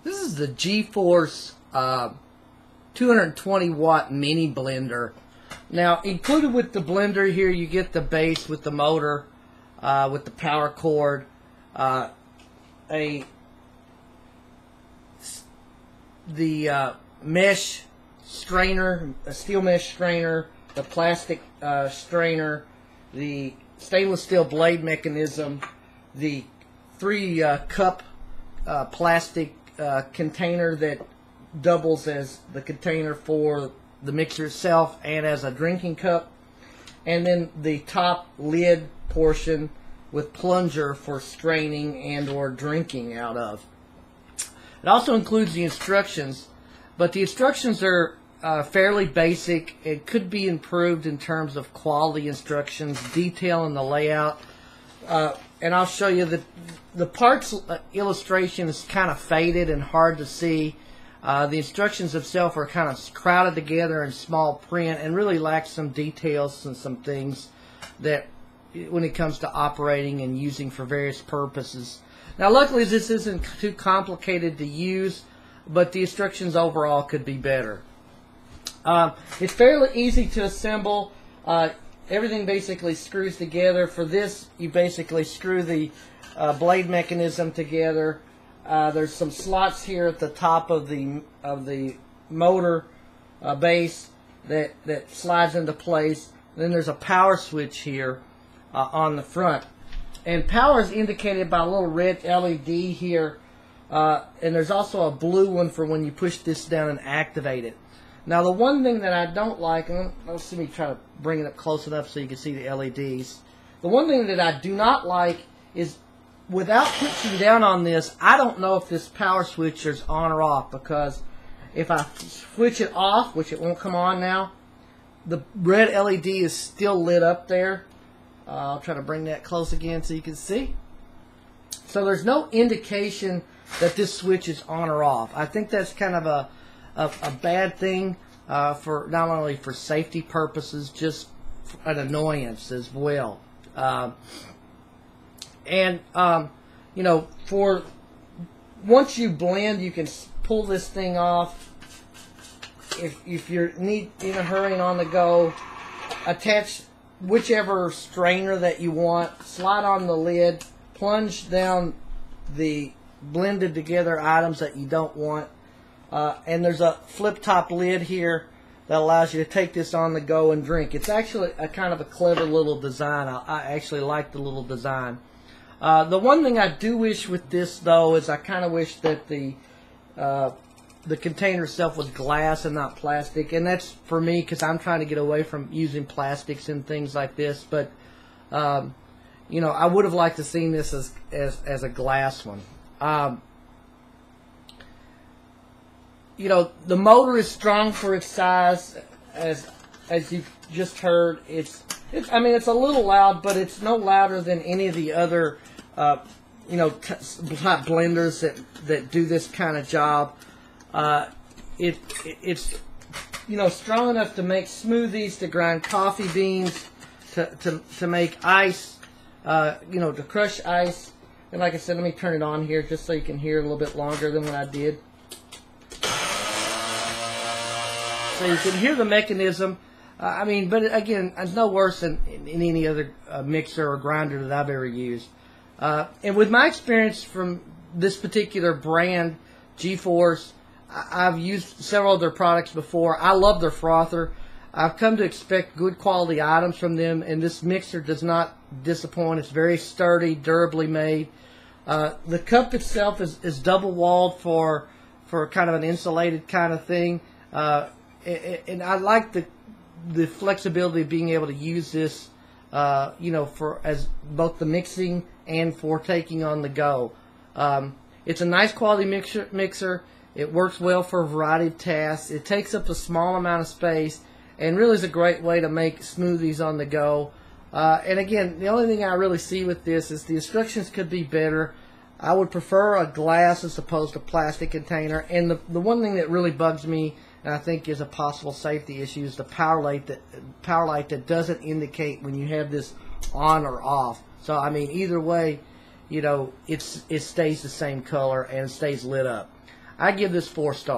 This is the GForce 220 watt mini blender. Now, included with the blender here, you get the base with the motor, with the power cord, the mesh strainer, a steel mesh strainer, the plastic strainer, the stainless steel blade mechanism, the 3-cup plastic container that doubles as the container for the mixer itself and as a drinking cup, and then the top lid portion with plunger for straining and or drinking out of. It also includes the instructions, but the instructions are fairly basic. It could be improved in terms of quality instructions, detail in the layout, and I'll show you that the parts illustration is kind of faded and hard to see. The instructions themselves are kind of crowded together in small print and really lack some details and some things that when it comes to operating and using for various purposes. Now, luckily this isn't too complicated to use, but the instructions overall could be better. It's fairly easy to assemble. Everything basically screws together. For this, you basically screw the blade mechanism together. There's some slots here at the top of the motor base that slides into place. Then there's a power switch here on the front, and power is indicated by a little red LED here, and there's also a blue one for when you push this down and activate it. Now, the one thing that I don't like, and let's me try to bring it up close enough so you can see the LEDs. The one thing that I do not like is, without pushing down on this, I don't know if this power switch is on or off, because if I switch it off, which it won't come on now, the red LED is still lit up there. I'll try to bring that close again so you can see. So there's no indication that this switch is on or off. I think that's kind of a bad thing for not only for safety purposes, just an annoyance as well. You know, for once you blend, you can pull this thing off. If you're in a hurry and on the go, attach whichever strainer that you want, slide on the lid, plunge down the blended together items that you don't want, and there's a flip top lid here that allows you to take this on the go and drink. It's actually a kind of a clever little design. I actually like the little design. The one thing I do wish with this, though, is I kind of wish that the container itself was glass and not plastic, and that's for me because I'm trying to get away from using plastics and things like this. But you know, I would have liked to seen this as a glass one. You know, the motor is strong for its size, as you just heard. I mean, it's a little loud, but it's no louder than any of the other you know, blenders that do this kind of job. It's you know, strong enough to make smoothies, to grind coffee beans, to make ice, you know, to crush ice. And like I said, let me turn it on here just so you can hear a little bit longer than what I did. So you can hear the mechanism. I mean, but again, it's no worse than in any other mixer or grinder that I've ever used. And with my experience from this particular brand, GForce, I've used several of their products before. I love their frother. I've come to expect good quality items from them, and this mixer does not disappoint. It's very sturdy, durably made. The cup itself is double walled for kind of an insulated kind of thing. And I like the flexibility of being able to use this, you know, for as both the mixing and for taking on the go. It's a nice quality mixer. It works well for a variety of tasks. It takes up a small amount of space, and really is a great way to make smoothies on the go. And again, the only thing I really see with this is the instructions could be better. I would prefer a glass as opposed to plastic container. And the one thing that really bugs me, and I think is a possible safety issue, is the power light that doesn't indicate when you have this on or off. So I mean, either way, you know, it stays the same color and stays lit up. I give this 4 stars.